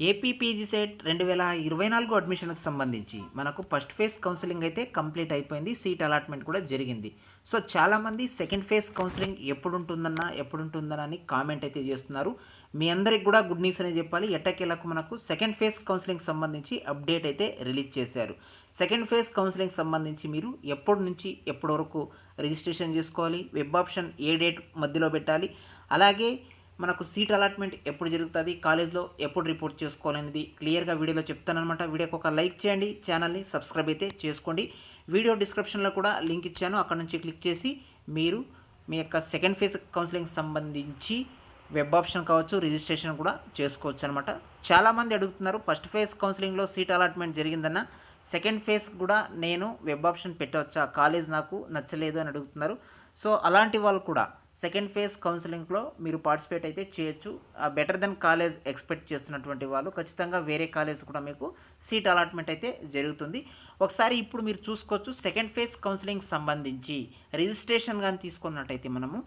AP PG set 2024 అడ్మిషన్కి సంబంధించి మనకు first phase counselling అయితే కంప్లీట్ అయిపోయింది. సీట్ అలాట్మెంట్ కూడా జరిగింది. సో చాలామంది సెకండ్ ఫేజ్ కౌన్సిలింగ్ ఎప్పుడు ఉంటుందన్నా అని కామెంట్ అయితే చేస్తున్నారు. మీ అందరికి కూడా గుడ్ న్యూస్ అనే చెప్పాలి. ఎట్టకేలకు మనకు సెకండ్ ఫేజ్ కౌన్సిలింగ్ సంబంధించి అప్డేట్ అయితే రిలీజ్ చేశారు. సెకండ్ ఫేజ్ కౌన్సిలింగ్ సంబంధించి మీరు ఎప్పటి నుంచి ఎప్పటి వరకు రిజిస్ట్రేషన్ చేసుకోవాలి, వెబ్ ఆప్షన్ ఏ డేట్ మధ్యలో పెట్టాలి, అలాగే మనకు సీట్ అలాట్మెంట్ ఎప్పుడు జరుగుతుంది, కాలేజ్లో ఎప్పుడు రిపోర్ట్ చేసుకోవాలనేది క్లియర్గా వీడియోలో చెప్తానమాట. వీడియోకి ఒక లైక్ చేయండి, ఛానల్ని సబ్స్క్రైబ్ అయితే చేసుకోండి. వీడియో డిస్క్రిప్షన్లో కూడా లింక్ ఇచ్చాను, అక్కడ నుంచి క్లిక్ చేసి మీరు మీ యొక్క సెకండ్ ఫేజ్ కౌన్సిలింగ్ సంబంధించి వెబ్ ఆప్షన్ కావచ్చు, రిజిస్ట్రేషన్ కూడా చేసుకోవచ్చు అనమాట. చాలామంది అడుగుతున్నారు, ఫస్ట్ ఫేజ్ కౌన్సిలింగ్లో సీట్ అలాట్మెంట్ జరిగిందన్న సెకండ్ ఫేజ్ కూడా నేను వెబ్ ఆప్షన్ పెట్టవచ్చా, కాలేజ్ నాకు నచ్చలేదు అని అడుగుతున్నారు. సో అలాంటి వాళ్ళు కూడా సెకండ్ ఫేజ్ కౌన్సిలింగ్లో మీరు పార్టిసిపేట్ అయితే చేయొచ్చు. బెటర్ దెన్ కాలేజ్ ఎక్స్పెక్ట్ చేస్తున్నటువంటి వాళ్ళు ఖచ్చితంగా వేరే కాలేజ్ కూడా మీకు సీట్ అలాట్మెంట్ అయితే జరుగుతుంది. ఒకసారి ఇప్పుడు మీరు చూసుకోవచ్చు, సెకండ్ ఫేజ్ కౌన్సిలింగ్ సంబంధించి రిజిస్ట్రేషన్ కానీ తీసుకున్నట్టయితే మనము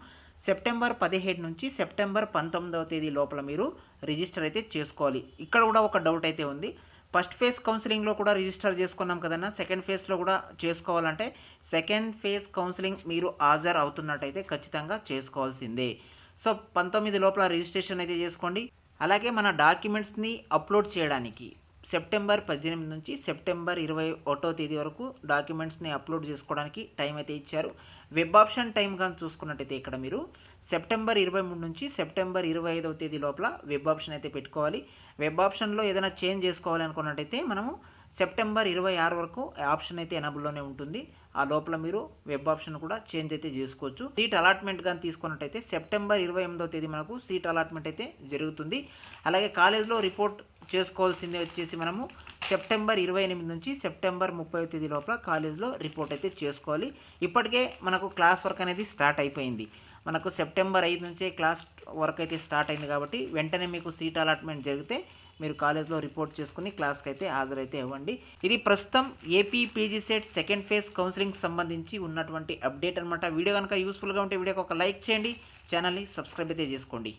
సెప్టెంబర్ 17 నుంచి సెప్టెంబర్ 19వ తేదీ లోపల మీరు రిజిస్టర్ అయితే చేసుకోవాలి. ఇక్కడ కూడా ఒక డౌట్ అయితే ఉంది. ఫస్ట్ ఫేజ్ కౌన్సిలింగ్లో కూడా రిజిస్టర్ చేసుకున్నాం కదన్నా, సెకండ్ ఫేజ్లో కూడా చేసుకోవాలంటే సెకండ్ ఫేజ్ కౌన్సిలింగ్ మీరు హాజరు అవుతున్నట్టయితే ఖచ్చితంగా చేసుకోవాల్సిందే. సో 19 లోపల రిజిస్ట్రేషన్ అయితే చేసుకోండి. అలాగే మన డాక్యుమెంట్స్ని అప్లోడ్ చేయడానికి సెప్టెంబర్ 18 నుంచి సెప్టెంబర్ 21వ తేదీ వరకు డాక్యుమెంట్స్ని అప్లోడ్ చేసుకోవడానికి టైం అయితే ఇచ్చారు. వెబ్ ఆప్షన్ టైం కానీ చూసుకున్నట్టయితే ఇక్కడ మీరు సెప్టెంబర్ 23 నుంచి సెప్టెంబర్ 25వ తేదీ లోపల వెబ్ ఆప్షన్ అయితే పెట్టుకోవాలి. వెబ్ ఆప్షన్లో ఏదైనా చేంజ్ చేసుకోవాలి అనుకున్నట్టయితే మనము సెప్టెంబర్ 26 వరకు ఆప్షన్ అయితే ఎనబుల్లోనే ఉంటుంది. ఆ లోపల మీరు వెబ్ ఆప్షన్ కూడా చేంజ్ అయితే చేసుకోవచ్చు. సీట్ అలాట్మెంట్ కానీ తీసుకున్నట్టయితే సెప్టెంబర్ 28వ తేదీ మనకు సీట్ అలాట్మెంట్ అయితే జరుగుతుంది. అలాగే కాలేజ్లో రిపోర్ట్ చేసుకోవాల్సింది వచ్చేసి మనము సెప్టెంబర్ 28 నుంచి సెప్టెంబర్ 30వ తేదీ లోపల కాలేజ్లో రిపోర్ట్ అయితే చేసుకోవాలి. ఇప్పటికే మనకు క్లాస్ వర్క్ అనేది స్టార్ట్ అయిపోయింది. మనకు సెప్టెంబర్ 5 నుంచే క్లాస్ వర్క్ అయితే స్టార్ట్ అయింది కాబట్టి వెంటనే మీకు సీట్ అలాట్మెంట్ జరిగితే మీరు కాలేజ్లో రిపోర్ట్ చేసుకుని క్లాస్కి అయితే హాజరైతే ఇవ్వండి. ఇది ప్రస్తుతం AP PG set second phase counselling సంబంధించి ఉన్నటువంటి అప్డేట్ అనమాట. వీడియో కనుక యూస్ఫుల్గా ఉంటే వీడియోకి ఒక లైక్ చేయండి, ఛానల్ని సబ్స్క్రైబ్ అయితే చేసుకోండి.